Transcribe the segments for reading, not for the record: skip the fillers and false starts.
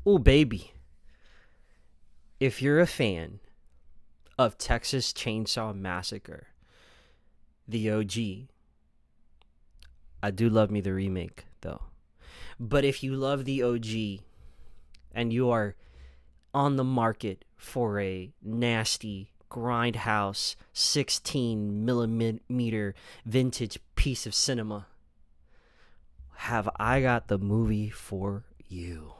Oh, baby. If you're a fan of Texas Chainsaw Massacre, the OG, I do love me the remake, though. But if you love the OG and you are on the market for a nasty grindhouse 16 millimeter vintage piece of cinema, have I got the movie for you.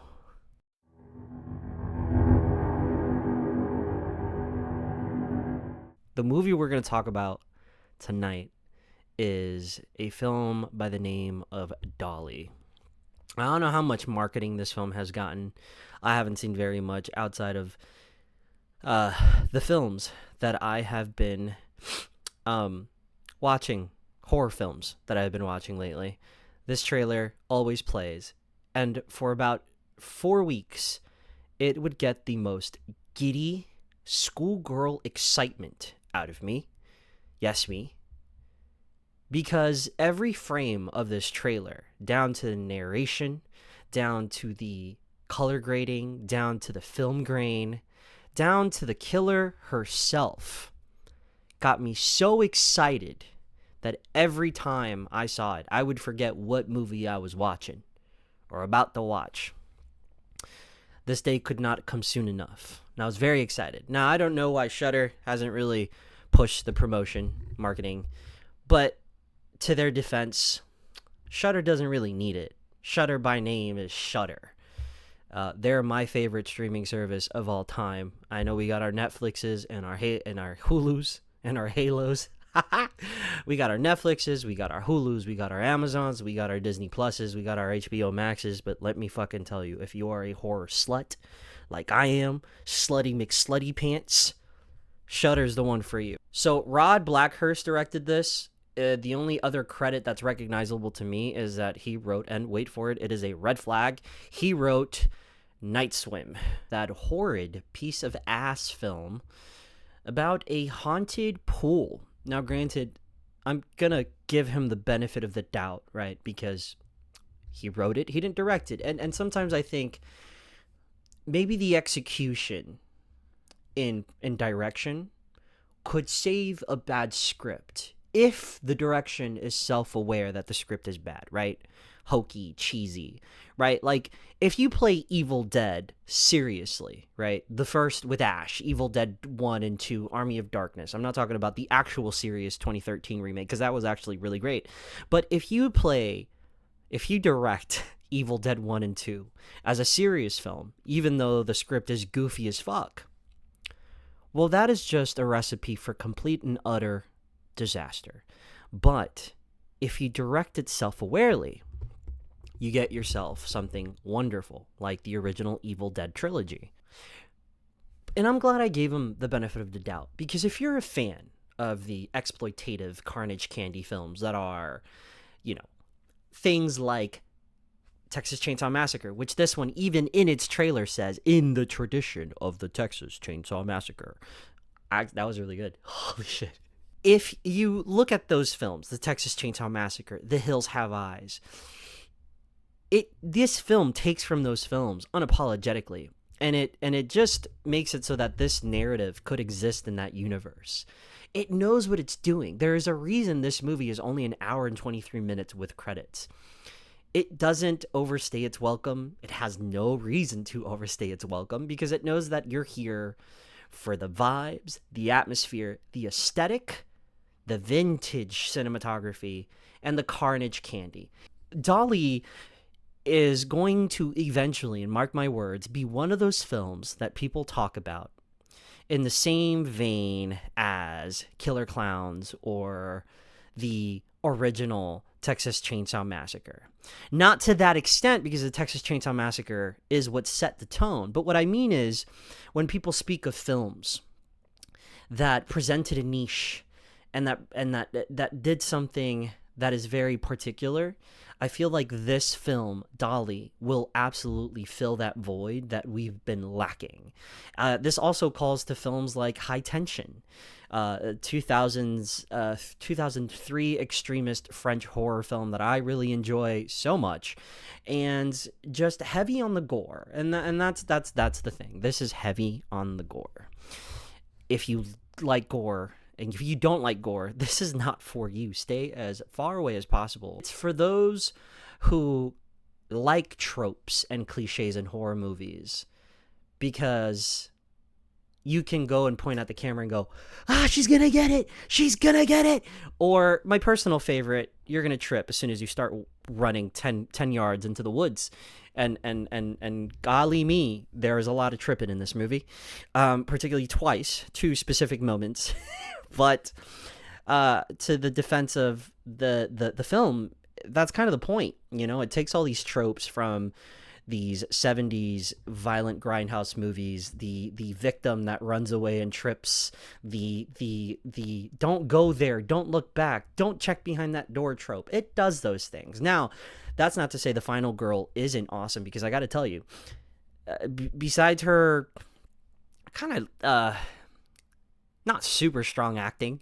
The movie we're going to talk about tonight is a film by the name of Dolly. I don't know how much marketing this film has gotten. I haven't seen very much outside of the films that I have been watching, horror films that I've been watching lately. This trailer always plays, and for about 4 weeks, it would get the most giddy schoolgirl excitement out of me. Yes, me. Because every frame of this trailer, down to the narration, down to the color grading, down to the film grain, down to the killer herself, got me so excited that every time I saw it, I would forget what movie I was watching or about to watch. This day could not come soon enough. And I was very excited. Now, I don't know why Shudder hasn't really pushed the promotion, marketing, but to their defense, Shudder doesn't really need it. Shudder by name is Shudder. They're my favorite streaming service of all time. I know we got our Netflixes and our Hulus and our Halos. We got our Netflixes, we got our Hulus, we got our Amazons, we got our Disney Pluses, we got our HBO Maxes. But let me fucking tell you, if you are a horror slut like I am, slutty McSlutty pants, Shudder's the one for you. So Rod Blackhurst directed this. The only other credit that's recognizable to me is that he wrote, and wait for it, it is a red flag, he wrote Night Swim, that horrid piece of ass film about a haunted pool. Now, granted, I'm gonna give him the benefit of the doubt, right? Because he wrote it, he didn't direct it. And sometimes I think maybe the execution in direction could save a bad script if the direction is self-aware that the script is bad, right? Hokey, cheesy, right? Like, if you play Evil Dead seriously, right? The first with Ash, Evil Dead 1 and 2, Army of Darkness. I'm not talking about the actual serious 2013 remake, because that was actually really great. But if you direct Evil Dead 1 and 2 as a serious film, even though the script is goofy as fuck, well, that is just a recipe for complete and utter disaster. But if you direct it self-awarely, you get yourself something wonderful, like the original Evil Dead trilogy. And I'm glad I gave him the benefit of the doubt, because if you're a fan of the exploitative carnage candy films that are, things like Texas Chainsaw Massacre, which this one, even in its trailer, says, in the tradition of the Texas Chainsaw Massacre. That was really good. Holy shit. If you look at those films, the Texas Chainsaw Massacre, The Hills Have Eyes, this film takes from those films unapologetically, and it just makes it so that this narrative could exist in that universe. It knows what it's doing. There is a reason this movie is only an hour and 23 minutes with credits. It doesn't overstay its welcome. It has no reason to overstay its welcome, because it knows that you're here for the vibes, the atmosphere, the aesthetic, the vintage cinematography, and the carnage candy. Dolly is going to eventually, and mark my words, be one of those films that people talk about in the same vein as Killer Clowns or the original Texas Chainsaw Massacre. Not to that extent, because the Texas Chainsaw Massacre is what set the tone. But what I mean is, when people speak of films that presented a niche and that did something that is very particular. I feel like this film, Dolly, will absolutely fill that void that we've been lacking. This also calls to films like High Tension, 2003 extremist French horror film that I really enjoy so much, and just heavy on the gore. And that's the thing. This is heavy on the gore. If you like gore, and if you don't like gore, this is not for you. Stay as far away as possible. It's for those who like tropes and cliches in horror movies, because you can go and point at the camera and go, she's gonna get it, she's gonna get it. Or my personal favorite, you're gonna trip as soon as you start running 10 yards into the woods. And golly me, there is a lot of tripping in this movie, particularly twice, two specific moments. But to the defense of the film, that's kind of the point. You know, it takes all these tropes from these 70s violent grindhouse movies, the victim that runs away and trips, the don't go there, don't look back, don't check behind that door trope. It does those things. Now, that's not to say the final girl isn't awesome, because I got to tell you, besides her kind of not super strong acting,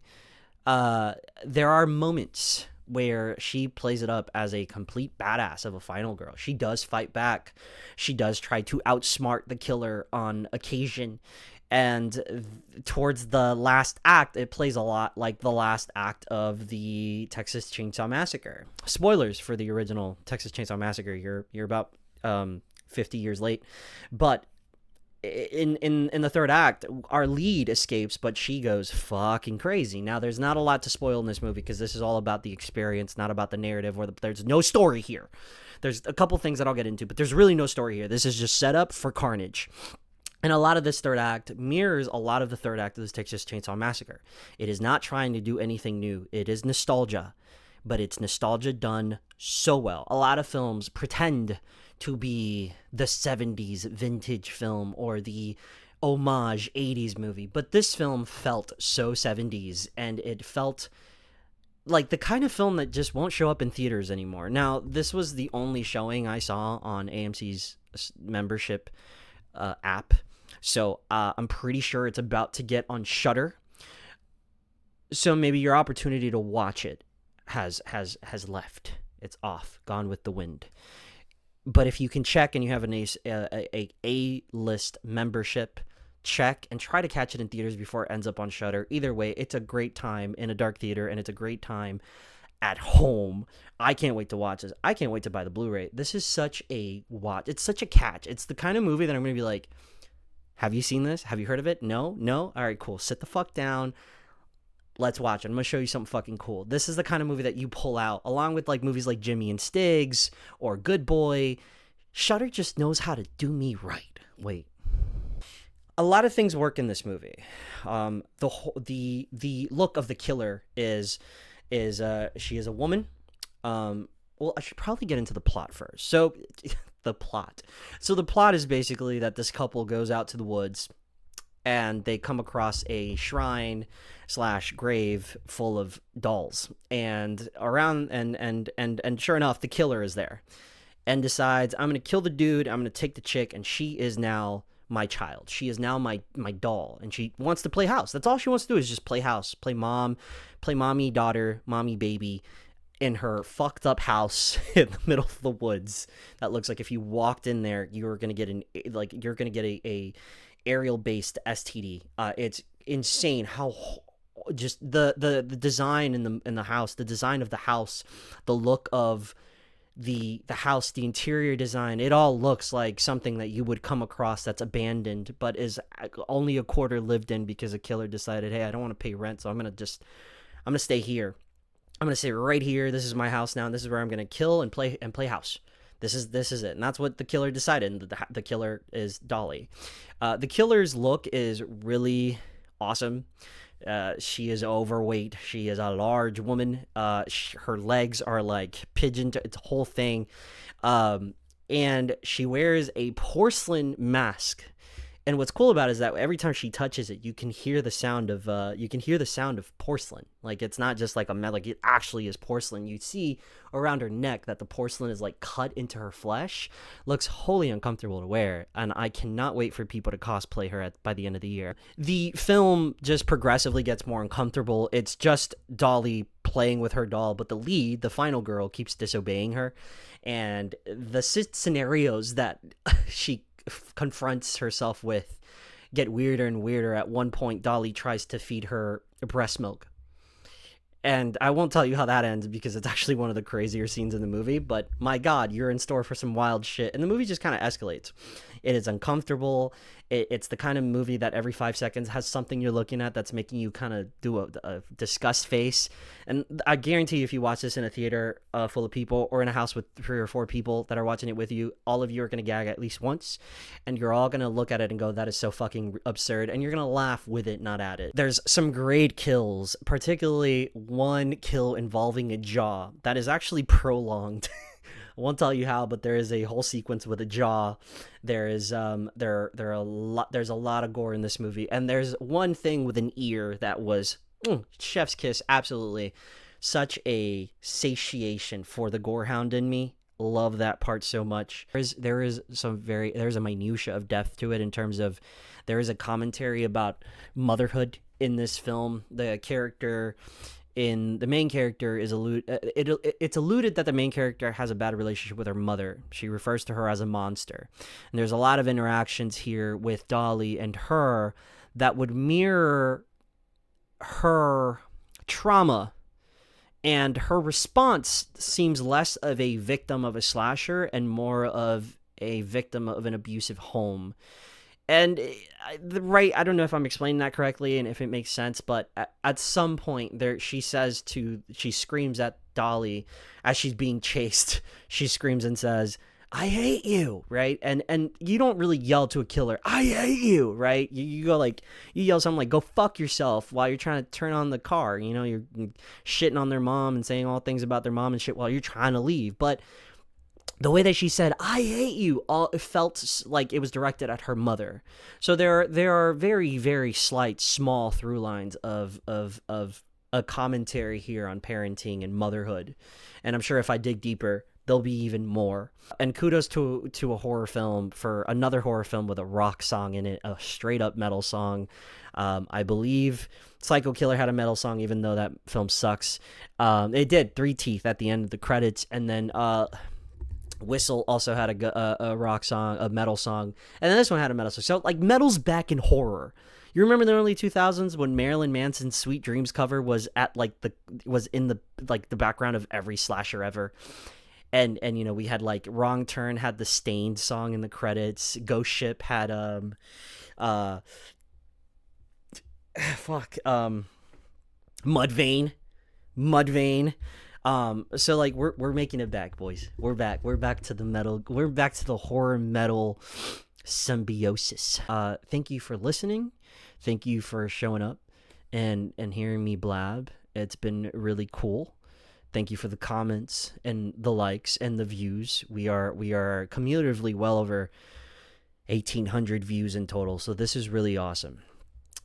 there are moments where she plays it up as a complete badass of a final girl. She does fight back. She does try to outsmart the killer on occasion. And towards the last act, it plays a lot like the last act of the Texas Chainsaw Massacre. Spoilers for the original Texas Chainsaw Massacre. You're about 50 years late. But in the third act, our lead escapes, but she goes fucking crazy. Now, there's not a lot to spoil in this movie, because this is all about the experience, not about the narrative, or there's no story here. There's a couple things that I'll get into, but there's really no story here. This is just set up for carnage. And a lot of this third act mirrors a lot of the third act of this Texas Chainsaw Massacre. It is not trying to do anything new. It is nostalgia, but it's nostalgia done so well. A lot of films pretend to be the 70s vintage film or the homage 80s movie, but this film felt so 70s, and it felt like the kind of film that just won't show up in theaters anymore. Now, this was the only showing I saw on AMC's membership app, so I'm pretty sure it's about to get on Shudder, so maybe your opportunity to watch it has left. It's off, gone with the wind. But if you can check and you have a A-list membership, check and try to catch it in theaters before it ends up on Shudder. Either way, it's a great time in a dark theater, and it's a great time at home. I can't wait to watch this. I can't wait to buy the Blu-ray. This is such a watch. It's such a catch. It's the kind of movie that I'm going to be like, have you seen this? Have you heard of it? No? All right, cool. Sit the fuck down. Let's watch it. I'm going to show you something fucking cool. This is the kind of movie that you pull out, along with like movies like Jimmy and Stiggs or Good Boy. Shudder just knows how to do me right. Wait. A lot of things work in this movie. The look of the killer is she is a woman. Well, I should probably get into the plot first. So the plot is basically that this couple goes out to the woods, and they come across a shrine / grave full of dolls, and around and sure enough, the killer is there, and decides, I'm gonna kill the dude, I'm gonna take the chick, and she is now my child. She is now my doll, and she wants to play house. That's all she wants to do, is just play house, play mommy daughter, mommy baby, in her fucked up house in the middle of the woods. That looks like if you walked in there, you're gonna get a aerial based STD. It's insane how just the design in the house, the design of the house, the look of the house, the interior design, it all looks like something that you would come across that's abandoned but is only a quarter lived in, because a killer decided, hey, I don't want to pay rent, so I'm gonna stay here. I'm gonna stay right here. This is my house now, and this is where I'm gonna kill and play house. This is it, and that's what the killer decided. And the killer is Dolly. The killer's look is really awesome. She is overweight. She is a large woman. Her legs are like pigeon. It's a whole thing. And she wears a porcelain mask And what's cool about it is that every time she touches it, you can hear the sound of porcelain. Like it's not just like a metal, like it actually is porcelain. You see around her neck that the porcelain is like cut into her flesh. Looks wholly uncomfortable to wear, and I cannot wait for people to cosplay her by the end of the year. The film just progressively gets more uncomfortable. It's just Dolly playing with her doll, but the lead, the final girl, keeps disobeying her, and the scenarios that she confronts herself with get weirder and weirder. At one point, Dolly tries to feed her breast milk, and I won't tell you how that ends because it's actually one of the crazier scenes in the movie, but my god, you're in store for some wild shit, and the movie just kind of escalates. It is uncomfortable. It's the kind of movie that every 5 seconds has something you're looking at that's making you kind of do a disgust face. And I guarantee you, if you watch this in a theater full of people or in a house with 3 or 4 people that are watching it with you, all of you are going to gag at least once, and you're all going to look at it and go, that is so fucking absurd, and you're going to laugh with it, not at it. There's some great kills, particularly one kill involving a jaw that is actually prolonged. I won't tell you how, but there is a whole sequence with a jaw. There's a lot of gore in this movie, and there's one thing with an ear that was chef's kiss. Absolutely, such a satiation for the gorehound in me. Love that part so much. There's a minutia of depth to it in terms of there is a commentary about motherhood in this film. The main character is it's alluded that the main character has a bad relationship with her mother. She refers to her as a monster. And there's a lot of interactions here with Dolly and her that would mirror her trauma, and her response seems less of a victim of a slasher and more of a victim of an abusive home. And I don't know if I'm explaining that correctly and if it makes sense, but at some point she screams at Dolly as she's being chased. She screams and says, "I hate you," right? And you don't really yell to a killer, "I hate you," right? You go like, you yell something like, "Go fuck yourself," while you're trying to turn on the car. You know, you're shitting on their mom and saying all things about their mom and shit while you're trying to leave. But the way that she said, "I hate you," it felt like it was directed at her mother. So there are very, very slight, small through lines of a commentary here on parenting and motherhood. And I'm sure if I dig deeper, there'll be even more. And kudos to a horror film for another horror film with a rock song in it, a straight up metal song. I believe Psycho Killer had a metal song, even though that film sucks. It did. Three Teeth at the end of the credits, and then Whistle also had a rock song, a metal song, and then this one had a metal song. So like metal's back in horror. You remember in the early 2000s when Marilyn Manson's Sweet Dreams cover was in the background of every slasher ever. And you know, we had like Wrong Turn had the Stained song in the credits. Ghost Ship had Mudvayne. So like we're making it back, boys. We're back to the metal. We're back to the horror metal symbiosis. Thank you for listening. Thank you for showing up and hearing me blab. It's been really cool. Thank you for the comments and the likes and the views. We are cumulatively well over 1,800 views in total. So this is really awesome.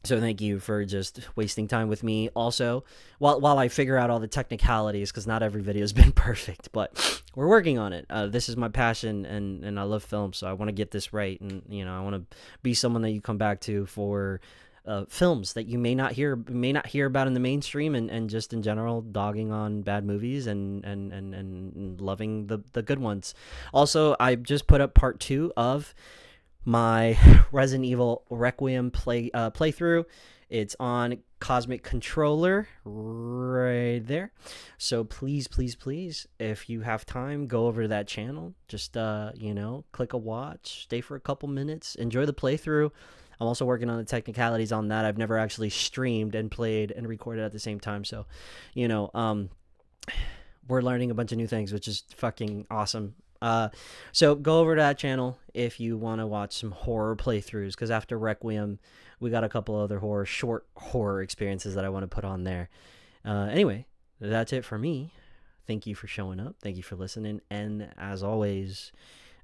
So thank you for just wasting time with me. Also, while I figure out all the technicalities, because not every video has been perfect, but we're working on it. This is my passion, and I love film, so I want to get this right. And you know, I want to be someone that you come back to for films that you may not hear about in the mainstream, and just in general dogging on bad movies and loving the good ones. Also, I just put up part 2 of my Resident Evil Requiem playthrough. It's on Cosmic Controller right there. So please, if you have time, go over to that channel. Just click a watch, stay for a couple minutes, enjoy the playthrough. I'm also working on the technicalities on that. I've never actually streamed and played and recorded at the same time, so we're learning a bunch of new things, which is fucking awesome. So go over to that channel if you want to watch some horror playthroughs, because after Requiem, we got a couple other short horror experiences that I want to put on there. Anyway, that's it for me. Thank you for showing up. Thank you for listening. And as always,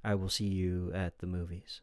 I will see you at the movies.